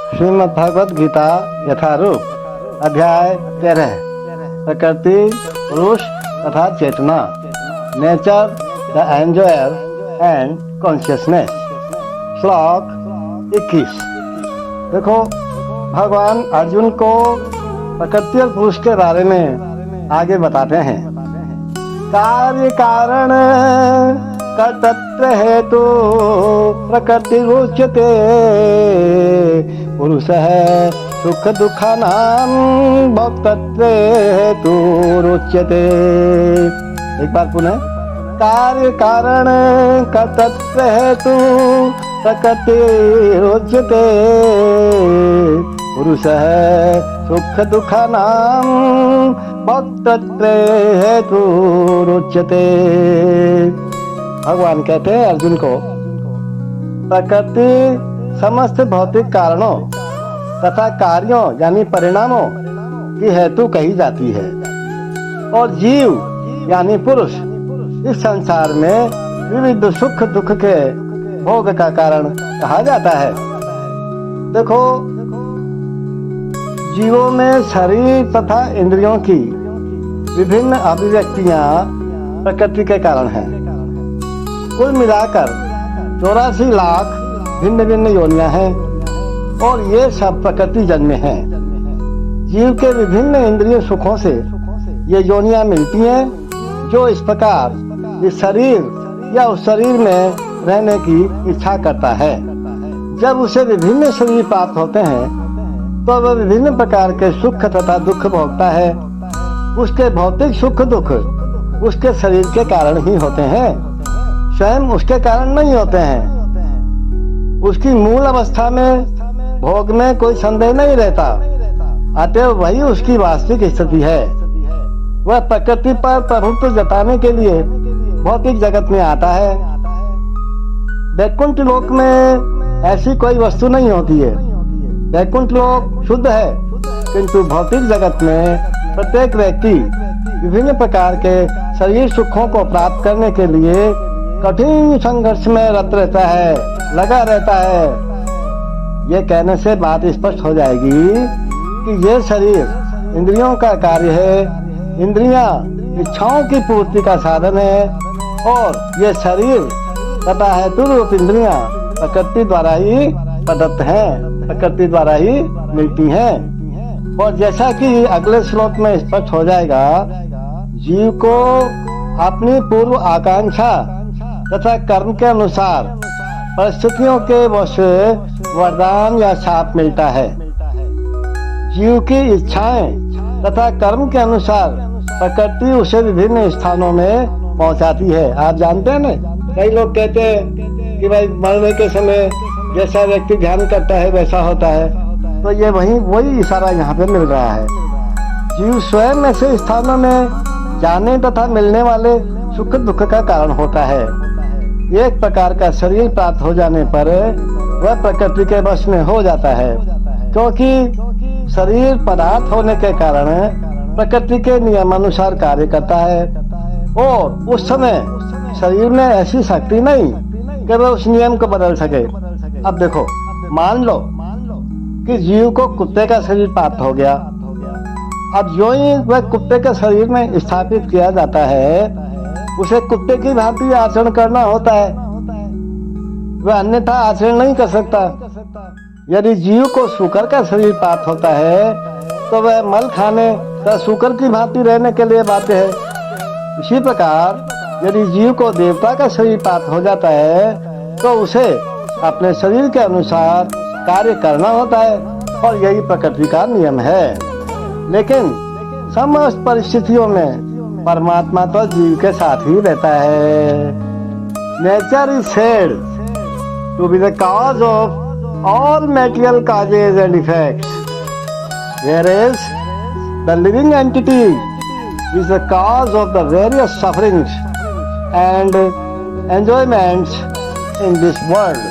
श्रीमद् भगवद गीता यथारूप अध्याय 13 प्रकृति पुरुष तथा चेतना nature the enjoyer and consciousness. श्लोक 21। देखो, भगवान अर्जुन को प्रकृति और पुरुष के बारे में आगे बताते हैं। कार्य कारण कर्तृत्व हेतु प्रकृति उच्यते पुरुष है सुख दुखानां भोक्तृत्व हेतु उच्यते। एक बार पुनः, कार्य कारण कर्तृत्व हेतु प्रकृति उच्यते पुरुष है सुख दुखानां भोक्तृत्व हेतु उच्यते। भगवान कहते हैं अर्जुन को, प्रकृति समस्त भौतिक कारणों तथा कार्यों यानी परिणामों की हेतु कही जाती है और जीव यानी पुरुष इस संसार में विविध सुख दुख के भोग का कारण कहा जाता है। देखो, जीवों में शरीर तथा इंद्रियों की विभिन्न अभिव्यक्तियां प्रकृति के कारण हैं। कुल मिलाकर 84 लाख भिन्न भिन्न योनियां हैं और ये सब प्रकृति जन्य हैं। जीव के विभिन्न इंद्रिय सुखों से ये योनियां मिलती हैं, जो इस प्रकार इस शरीर या उस शरीर में रहने की इच्छा करता है। जब उसे विभिन्न शरीर प्राप्त होते हैं तो वह विभिन्न प्रकार के सुख तथा दुख भोगता है। उसके भौतिक सुख दुख उसके शरीर के कारण ही होते हैं, स्वयं उसके कारण नहीं होते हैं। उसकी मूल अवस्था में भोग में कोई संदेह नहीं रहता, अतएव वही उसकी वास्तविक स्थिति है। वह प्रकृति पर प्रभुत्व जताने के लिए भौतिक जगत में आता है। वैकुंठ लोक में ऐसी कोई वस्तु नहीं होती है। वैकुंठ लोक शुद्ध है, किंतु भौतिक जगत में प्रत्येक व्यक्ति विभिन्न प्रकार के शरीर सुखों को प्राप्त करने के लिए कठिन संघर्ष में रत रहता है, लगा रहता है। ये कहने से बात स्पष्ट हो जाएगी कि ये शरीर इंद्रियों का कार्य है, इंद्रियां इच्छाओं की पूर्ति का साधन है और ये शरीर तथा हेतु रूप इंद्रियां प्रकृति द्वारा ही प्रदत्त हैं, प्रकृति द्वारा ही मिलती हैं। और जैसा कि अगले श्लोक में स्पष्ट हो जाएगा, जीव को अपनी पूर्व आकांक्षा तथा कर्म के अनुसार परिस्थितियों के वश वरदान या शाप मिलता है। जीव की इच्छाएं तथा कर्म के अनुसार प्रकृति उसे विभिन्न स्थानों में पहुंचाती है। आप जानते हैं ना, कई लोग कहते हैं कि भाई मरने के समय जैसा व्यक्ति ध्यान करता है वैसा होता है, तो ये वही इशारा यहाँ पे मिल रहा है। जीव स्वयं ऐसे स्थानों में जाने तथा मिलने वाले सुख दुख का कारण होता है। एक प्रकार का शरीर प्राप्त हो जाने पर वह प्रकृति के वश में हो जाता है, क्योंकि शरीर पदार्थ होने के कारण प्रकृति के नियमानुसार कार्य करता है और उस समय शरीर में ऐसी शक्ति नहीं कि वह उस नियम को बदल सके। अब देखो, मान लो कि जीव को कुत्ते का शरीर प्राप्त हो गया। अब जो ही वह कुत्ते के शरीर में स्थापित किया जाता है, उसे कुत्ते की भांति आचरण करना होता है, वह अन्यथा आचरण नहीं कर सकता। यदि जीव को सूकर का शरीर प्राप्त होता है तो वह मल खाने या सूकर की भांति रहने के लिए बाध्य है। इसी प्रकार यदि जीव को देवता का शरीर प्राप्त हो जाता है तो उसे अपने शरीर के अनुसार कार्य करना होता है और यही प्रकृति का नियम है। लेकिन समस्त परिस्थितियों में परमात्मा तो जीव के साथ ही रहता है। Nature is said to be the cause of all material causes and effects, whereas the living entity is the cause of the various sufferings and enjoyments in this world.